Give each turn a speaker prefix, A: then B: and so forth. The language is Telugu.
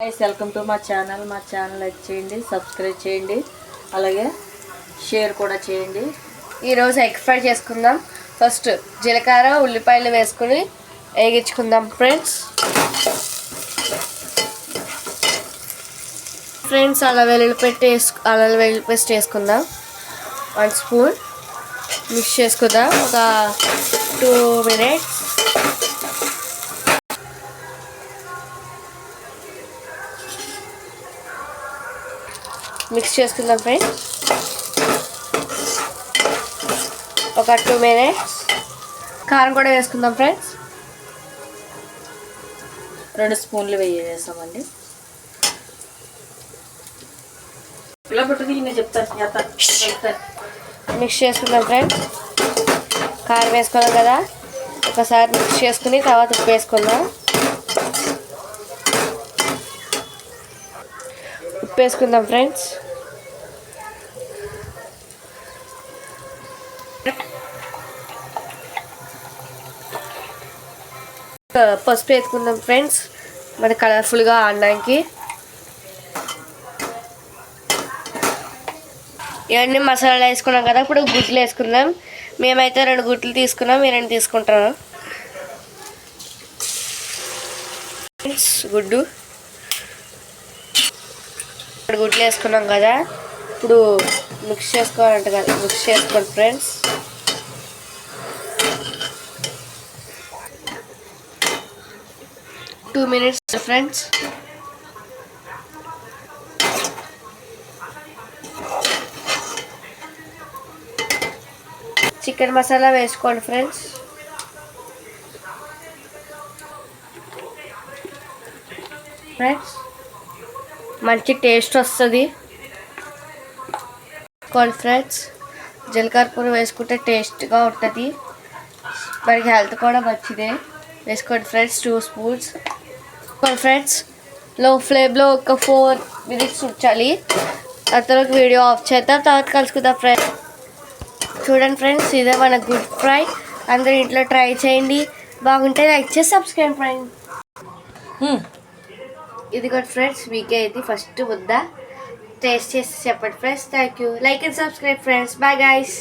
A: గైస్ వెల్కమ్ టు మా ఛానల్ లైక్ చేయండి, సబ్స్క్రైబ్ చేయండి, అలాగే షేర్ కూడా చేయండి.
B: ఈరోజు ఎగ్ ఫ్రై చేసుకుందాం. ఫస్ట్ జీలకర్ర ఉల్లిపాయలు వేసుకుని వేగించుకుందాం ఫ్రెండ్స్ అల్లం వెల్లుల్లి పేస్ట్ వేసుకుందాం. 1 స్పూన్ మిక్స్ చేసుకుందాం. ఒక 2 minutes మిక్స్ చేసుకుందాం ఫ్రెండ్స్. ఒక 2 minutes కారం కూడా వేసుకుందాం ఫ్రెండ్స్.
A: 2 స్పూన్లు వేసామండి.
B: మిక్స్ చేసుకుందాం ఫ్రెండ్స్. కారం వేసుకున్నాం కదా, ఒకసారి మిక్స్ చేసుకుని తర్వాత ఉప్పు వేసుకుందాం. ఉప్పు వేసుకుందాం ఫ్రెండ్స్. పసుపు వేసుకుందాం ఫ్రెండ్స్, మరి కలర్ఫుల్గా ఆడడానికి. ఇవన్నీ మసాలాలు వేసుకున్నాం కదా, ఇప్పుడు గుడ్లు వేసుకుందాం. మేమైతే 2 గుడ్లు తీసుకున్నాం, మీరు 2 తీసుకుంటారు ఫ్రెండ్స్. గుడ్లు వేసుకున్నాం కదా, ఇప్పుడు మిక్స్ చేసుకోవాలంట కదా, మిక్స్ చేసుకోండి friends. Two minutes friends. Chicken masala వేసుకోండి ఫ్రెండ్స్. మంచి టేస్ట్ వస్తుంది ఫ్రెండ్స్. జీలకర్ర కూర వేసుకుంటే టేస్ట్గా ఉంటుంది, మనకి హెల్త్ కూడా మంచిదే. వేసుకోండి ఫ్రెండ్స్. 2 spoons friends. లో ఫ్లేమ్లో ఒక 4 minutes ఉంచాలి. అంతలోకి వీడియో ఆఫ్ చేద్దాం, తర్వాత కలుసుకుందాం ఫ్రెండ్స్. చూడండి ఫ్రెండ్స్, ఇదే మన గుడ్ ఫ్రై. అందరూ ఇంట్లో ట్రై చేయండి, బాగుంటే లైక్ చేసి సబ్స్క్రైబ్ చేయండి. ఇది కూడా ఫ్రెండ్స్, మీకే ఇది ఫస్ట్ ముద్ద టేస్ట్ చేసి చెప్పండి friends. Thank you. Like and subscribe friends. Bye guys.